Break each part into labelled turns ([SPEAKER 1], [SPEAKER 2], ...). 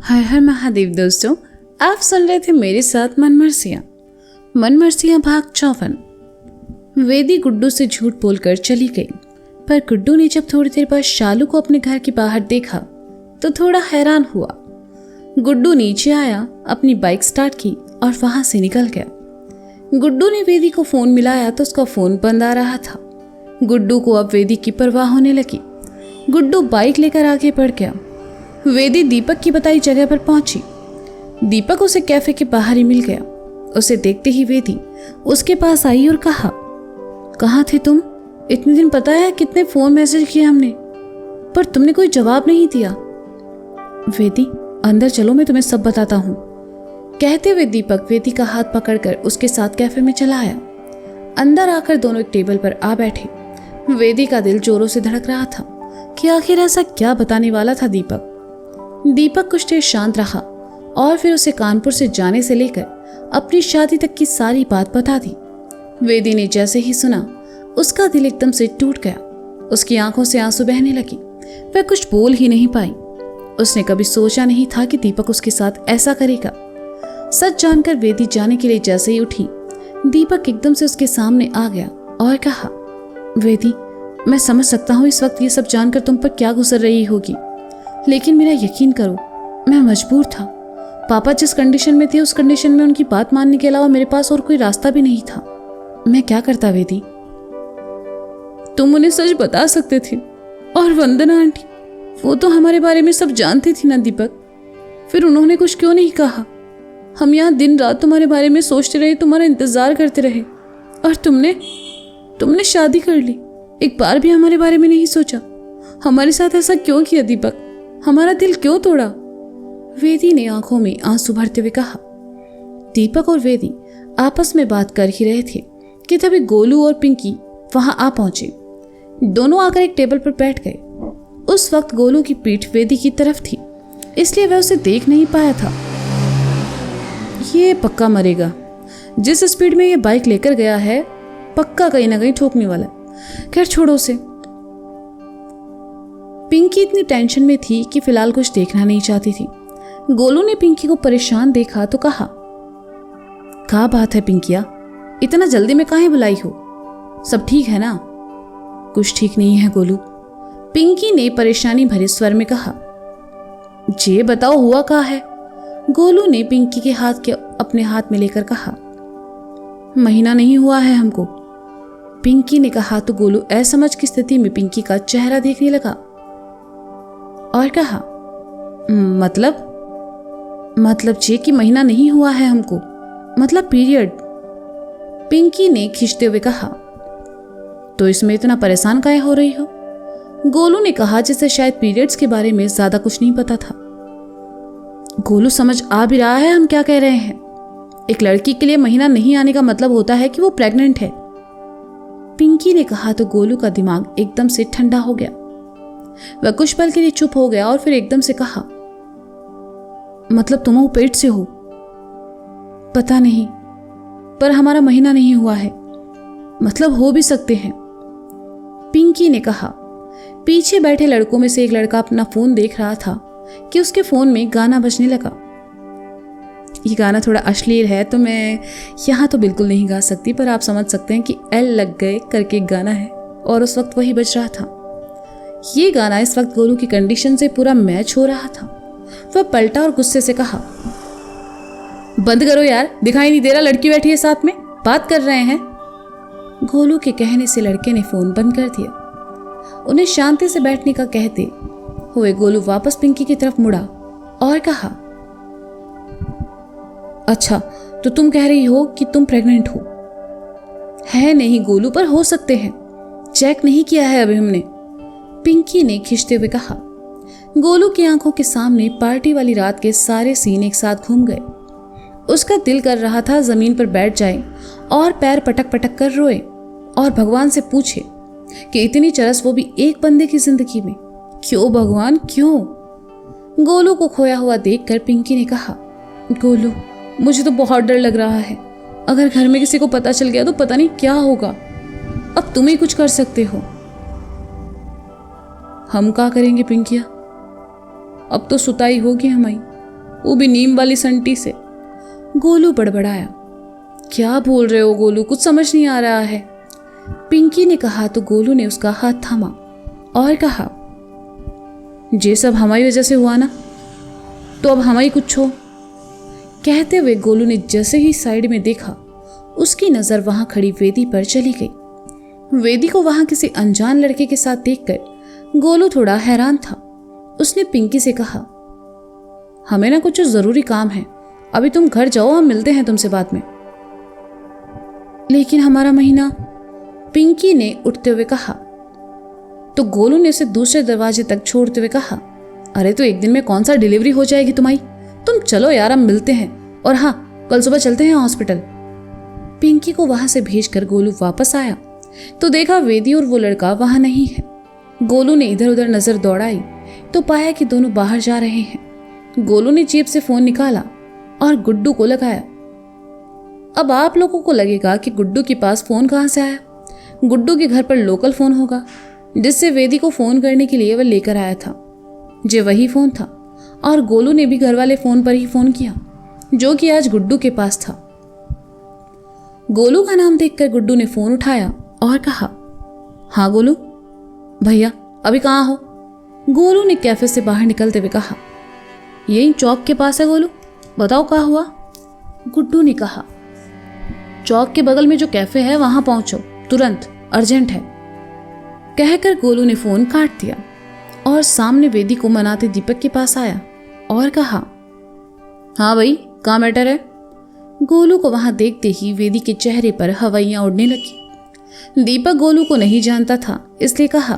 [SPEAKER 1] हर हर महादेव दोस्तों, आप सुन रहे थे मेरे साथ मनमर्सियाँ भाग 54। वेदी गुड्डू से झूठ बोलकर चली गई, पर गुड्डू ने जब थोड़ी देर बाद शालू को अपने घर के बाहर देखा तो थोड़ा हैरान हुआ। गुड्डू नीचे आया, अपनी बाइक स्टार्ट की और वहां से निकल गया। गुड्डू ने वेदी को फोन मिलाया तो उसका फोन बंद आ रहा था। गुड्डू को अब वेदी की परवाह होने लगी। गुड्डू बाइक लेकर आगे बढ़ गया। वेदी दीपक की बताई जगह पर पहुंची। दीपक उसे कैफे के बाहर ही मिल गया। उसे देखते ही वेदी उसके पास आई और कहा, कहाँ थे तुम? इतने दिन पता है कितने फोन मैसेज किए हमने, पर तुमने कोई जवाब नहीं दिया। वेदी अंदर चलो, मैं तुम्हें सब बताता हूँ। कहते हुए दीपक वेदी का हाथ पकड़कर उसके साथ कैफे में चला आया। अंदर आकर दोनों एक टेबल पर आ बैठे। वेदी का दिल जोरों से धड़क रहा था कि आखिर ऐसा क्या बताने वाला था दीपक। दीपक कुछ देर शांत रहा और फिर उसे कानपुर से जाने से लेकर अपनी शादी तक की सारी बात बता दी। वेदी ने जैसे ही सुना उसका दिल एकदम से टूट गया। उसकी आंखों से आंसू बहने लगे। वह कुछ बोल ही नहीं पाई। उसने कभी सोचा नहीं था कि दीपक उसके साथ ऐसा करेगा। सच जानकर वेदी जाने के लिए जैसे ही उठी, दीपक एकदम से उसके सामने आ गया और कहा, वेदी मैं समझ सकता हूँ इस वक्त ये सब जानकर तुम पर क्या गुजर रही होगी, लेकिन मेरा यकीन करो, मैं मजबूर था। पापा जिस कंडीशन में थे उस कंडीशन में उनकी बात मानने के अलावा मेरे पास और कोई रास्ता भी नहीं था। मैं क्या करता वेदी? तुम उन्हें सच बता सकते थे। और वंदना आंटी, वो तो हमारे बारे में सब जानती थी ना दीपक, फिर उन्होंने कुछ क्यों नहीं कहा? हम यहाँ दिन रात तुम्हारे बारे में सोचते रहे, तुम्हारा इंतजार करते रहे, और तुमने शादी कर ली। एक बार भी हमारे बारे में नहीं सोचा। हमारे साथ ऐसा क्यों किया दीपक? हमारा दिल क्यों तोड़ा? वेदी ने आंखों में आंसू भरते हुए कहा। दीपक और वेदी आपस में बात कर ही रहे थे कि तभी गोलू और पिंकी वहां आ पहुंचे। दोनों आकर एक टेबल पर बैठ गए। उस वक्त गोलू की पीठ वेदी की तरफ थी, इसलिए वह उसे देख नहीं पाया था। ये पक्का मरेगा। जिस स्पीड में ये बाइक लेकर गया है, पक्का कहीं ना कहीं ठोकने वाला है। खैर छोड़ो उसे। पिंकी इतनी टेंशन में थी कि फिलहाल कुछ देखना नहीं चाहती थी। गोलू ने पिंकी को परेशान देखा तो कहा, क्या बात है पिंकिया, इतना जल्दी में काहे बुलाई हो? सब ठीक है ना? कुछ ठीक नहीं है गोलू, पिंकी ने परेशानी भरे स्वर में कहा। जे बताओ हुआ क्या है? गोलू ने पिंकी के हाथ के अपने हाथ में लेकर कहा। महीना नहीं हुआ है हमको, पिंकी ने कहा तो गोलू असमझ की स्थिति में पिंकी का चेहरा देखने लगा और कहा, मतलब जे कि महीना नहीं हुआ है हमको, मतलब पीरियड। पिंकी ने खींचते हुए कहा। तो इसमें इतना परेशान काहे हो रही हो? गोलू ने कहा, जिसे शायद पीरियड्स के बारे में ज्यादा कुछ नहीं पता था। गोलू समझ आ भी रहा है हम क्या कह रहे हैं। एक लड़की के लिए महीना नहीं आने का मतलब होता है कि वो प्रेग्नेंट है। पिंकी ने कहा तो गोलू का दिमाग एकदम से ठंडा हो गया। वह कुछ पल के लिए चुप हो गया और फिर एकदम से कहा, मतलब तुम पेट से हो? पता नहीं, पर हमारा महीना नहीं हुआ है, मतलब हो भी सकते हैं, पिंकी ने कहा। पीछे बैठे लड़कों में से एक लड़का अपना फोन देख रहा था कि उसके फोन में गाना बजने लगा। ये गाना थोड़ा अश्लील है तो मैं यहाँ तो बिल्कुल नहीं गा सकती, पर आप समझ सकते हैं कि एल लग गए करके एक गाना है और उस वक्त वही बज रहा था। ये गाना इस वक्त गोलू की कंडीशन से पूरा मैच हो रहा था। वह पलटा और गुस्से से कहा, बंद करो यार, दिखाई नहीं दे रहा लड़की बैठी है साथ में, बात कर रहे हैं। गोलू के कहने से लड़के ने फोन बंद कर दिया। उन्हें शांति से बैठने का कहते हुए गोलू वापस पिंकी की तरफ मुड़ा और कहा, अच्छा तो तुम कह रही हो कि तुम प्रेग्नेंट हो? है नहीं गोलू, पर हो सकते हैं, चेक नहीं किया है अभी हमने, पिंकी ने खींचते हुए कहा। गोलू की आंखों के सामने पार्टी वाली रात के सारे सीन एक साथ घूम गए। उसका दिल कर रहा था जमीन पर बैठ जाए और पैर पटक पटक कर रोए और भगवान से पूछे कि इतनी चरस वो भी एक बंदे की जिंदगी में, क्यों भगवान क्यों? गोलू को खोया हुआ देखकर पिंकी ने कहा, गोलू मुझे तो बहुत डर लग रहा है, अगर घर में किसी को पता चल गया तो पता नहीं क्या होगा। अब तुम ही कुछ कर सकते हो। हम क्या करेंगे पिंकिया, अब तो सुताई होगी हमारी। वो भी नीम वाली संटी से। गोलू बड़बड़ाया। क्या बोल रहे हो गोलू, कुछ समझ नहीं आ रहा है। पिंकी ने कहा तो गोलू ने उसका हाथ थामा और कहा, ये सब हमारी वजह से हुआ ना, तो अब हमारी कुछ हो। कहते हुए गोलू ने जैसे ही साइड में देखा, उसकी नजर वहां खड़ी वेदी पर चली गई। वेदी को वहां किसी अनजान लड़के के साथ देखकर गोलू थोड़ा हैरान था। उसने पिंकी से कहा, हमें ना कुछ जरूरी काम है, अभी तुम घर जाओ, हम मिलते हैं तुमसे बाद में। लेकिन हमारा महीना, पिंकी ने उठते हुए कहा। तो गोलू ने उसे दूसरे दरवाजे तक छोड़ते हुए कहा, अरे तो एक दिन में कौन सा डिलीवरी हो जाएगी तुम्हारी, तुम चलो यार, हम मिलते हैं, और हाँ कल सुबह चलते हैं हॉस्पिटल। पिंकी को वहां से भेजकर गोलू वापस आया तो देखा वेदी और वो लड़का वहां नहीं है। गोलू ने इधर उधर नजर दौड़ाई तो पाया कि दोनों बाहर जा रहे हैं। गोलू ने जेब से फोन निकाला और गुड्डू को लगाया। अब आप लोगों को लगेगा कि गुड्डू के पास फोन कहां से आया। गुड्डू के घर पर लोकल फोन होगा जिससे वेदी को फोन करने के लिए वह लेकर आया था। ये वही फोन था और गोलू ने भी घर वाले फोन पर ही फोन किया जो कि आज गुड्डू के पास था। गोलू का नाम देखकर गुड्डू ने फोन उठाया और कहा, हाँ गोलू भैया, अभी कहाँ हो? गोलू ने कैफे से बाहर निकलते हुए कहा, यही चौक के पास है गोलू, बताओ क्या हुआ? गुड्डू ने कहा, चौक के बगल में जो कैफे है वहां पहुंचो तुरंत, अर्जेंट है। कहकर गोलू ने फोन काट दिया और सामने वेदी को मनाते दीपक के पास आया और कहा, हाँ भाई, क्या मैटर है? गोलू को वहां देखते ही वेदी के चेहरे पर हवाइयां उड़ने लगी। दीपक गोलू को नहीं जानता था इसलिए कहा,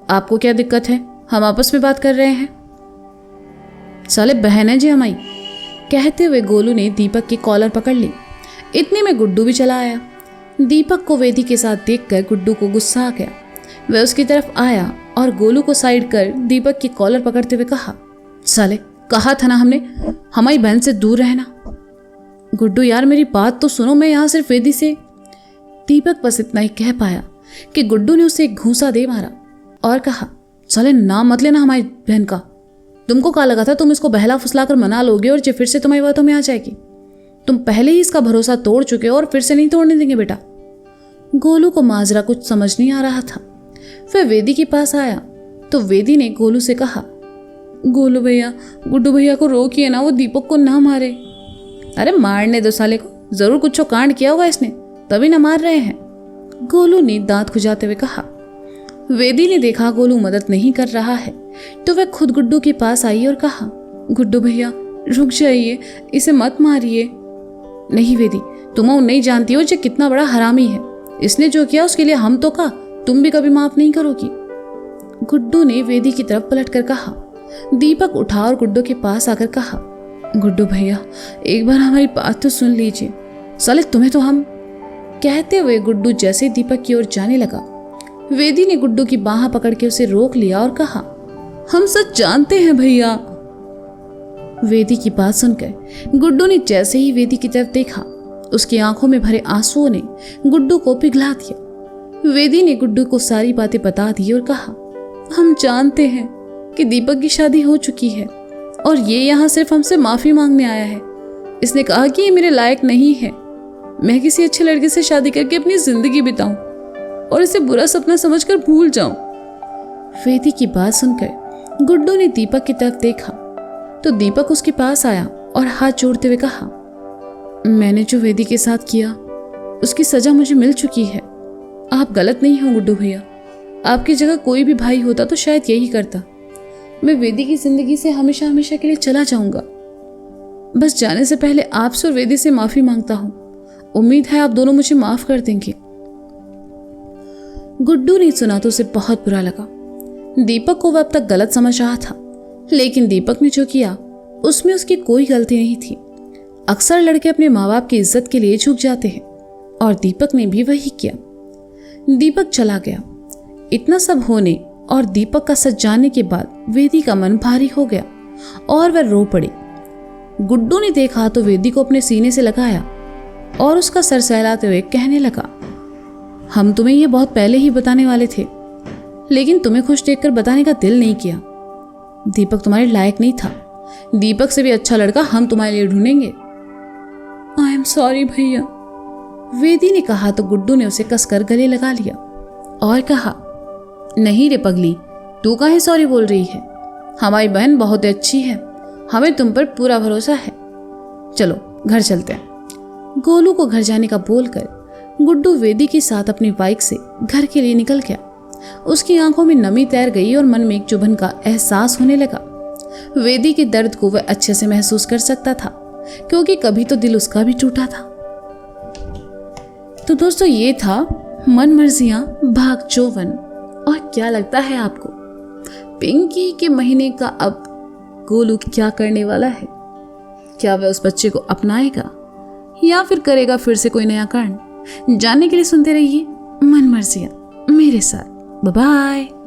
[SPEAKER 1] आपको क्या दिक्कत है, हम आपस में बात कर रहे हैं। साले बहन है जी हमारी। कहते हुए गोलू ने दीपक की कॉलर पकड़ ली। इतने में गुड्डू भी चला आया। दीपक को वेदी के साथ देखकर गुड्डू को गुस्सा आ गया। वह उसकी तरफ आया और गोलू को साइड कर दीपक की कॉलर पकड़ते हुए कहा, साले कहा था ना हमने हमारी बहन से दूर रहना। गुड्डू यार मेरी बात तो सुनो, मैं यहाँ सिर्फ वेदी से। दीपक बस इतना ही कह पाया कि गुड्डू ने उसे एक घूंसा दे मारा और कहा, साले नाम मत लेना हमारी बहन का। तुमको क्या लगा था तुम इसको बहला फुसला कर मना लोगे और ये फिर से तुम्हारी बातों में आ जाएगी? तुम पहले ही इसका भरोसा तोड़ चुके हो और फिर से नहीं तोड़ने देंगे बेटा। गोलू को माजरा कुछ समझ नहीं आ रहा था। वह वेदी के पास आया तो वेदी ने गोलू से कहा, गोलू भैया, गुड्डू भैया को रोकिए ना, वो दीपक को ना मारे। अरे मारने दो साले को, जरूर कुछ कांड किया होगा इसने, तभी ना मार रहे हैं। गोलू ने दांत खुजाते हुए कहा। वेदी ने देखा गोलू मदद नहीं कर रहा है तो वह खुद गुड्डू के पास आई और कहा, गुड्डू भैया रुक जाइए, इसे मत मारिए। नहीं वेदी, तुम नहीं जानती हो ये कितना बड़ा हरामी है। इसने जो किया उसके लिए हम तो का तुम भी कभी माफ नहीं करोगी। गुड्डू ने वेदी की तरफ पलट कर कहा। दीपक उठा और गुड्डू के पास आकर कहा, गुड्डू भैया एक बार हमारी बात तो सुन लीजिए, साले तुम्हें तो हम। कहते हुए गुड्डू जैसे दीपक की ओर जाने लगा, वेदी ने गुड्डू की बाह पकड़ के उसे रोक लिया और कहा, हम सच जानते हैं भैया। वेदी की बात सुनकर गुड्डू ने जैसे ही वेदी की तरफ देखा, उसकी आंखों में भरे आंसुओं ने गुड्डू को पिघला दिया। वेदी ने गुड्डू को सारी बातें बता दी और कहा, हम जानते हैं कि दीपक की शादी हो चुकी है और ये यहाँ सिर्फ हमसे माफी मांगने आया है। इसने कहा कि ये मेरे लायक नहीं है, मैं किसी अच्छे लड़के से शादी करके अपनी जिंदगी बिताऊं और इसे बुरा सपना समझकर भूल जाऊं। वेदी की बात सुनकर गुड्डू ने दीपक की तरफ देखा तो दीपक उसके पास आया और हाथ जोड़ते हुए कहा, मैंने जो वेदी के साथ किया उसकी सजा मुझे मिल चुकी है। आप गलत नहीं हो गुड्डू भैया, आपकी जगह कोई भी भाई होता तो शायद यही करता। मैं वेदी की जिंदगी से हमेशा हमेशा के लिए चला जाऊंगा। बस जाने से पहले आपसे और वेदी से माफी मांगता हूं। उम्मीद है आप दोनों मुझे माफ कर देंगे। गुड्डू ने सुना तो उसे बहुत बुरा लगा। दीपक को वह अब तक गलत समझ रहा था, लेकिन दीपक ने जो किया उसमें उसकी कोई गलती नहीं थी। अक्सर लड़के अपने माँ बाप की इज्जत के लिए झुक जाते हैं और दीपक ने भी वही किया। दीपक चला गया। इतना सब होने और दीपक का सच जानने के बाद वेदी का मन भारी हो गया और वह रो पड़ी। गुड्डू ने देखा तो वेदी को अपने सीने से लगाया और उसका सर सहलाते हुए कहने लगा, हम तुम्हें ये बहुत पहले ही बताने वाले थे, लेकिन तुम्हें खुश देखकर बताने का दिल नहीं किया। दीपक तुम्हारे लायक नहीं था दीपक से भी अच्छा लड़का हम तुम्हारे लिए ढूंढेंगे। आई एम सॉरी भैया, वेदी ने कहा तो गुड्डू ने उसे कसकर गले लगा लिया और कहा, नहीं रे पगली, तू काहे सॉरी बोल रही है? हमारी बहन बहुत अच्छी है, हमें तुम पर पूरा भरोसा है। चलो घर चलते हैं। गोलू को घर जाने का बोलकर गुड्डू वेदी के साथ अपनी बाइक से घर के लिए निकल गया। उसकी आंखों में नमी तैर गई और मन में एक चुभन का एहसास होने लगा। वेदी के दर्द को वह अच्छे से महसूस कर सकता था, क्योंकि कभी तो दिल उसका भी टूटा था। तो दोस्तों, ये था मन मर्जियां भाग 54। और क्या लगता है आपको, पिंकी के महीने का अब गोलू क्या करने वाला है? क्या वह उस बच्चे को अपनाएगा या फिर करेगा फिर से कोई नया कांड? जानने के लिए सुनते रहिए मन मर्जियां मेरे साथ। Bye bye.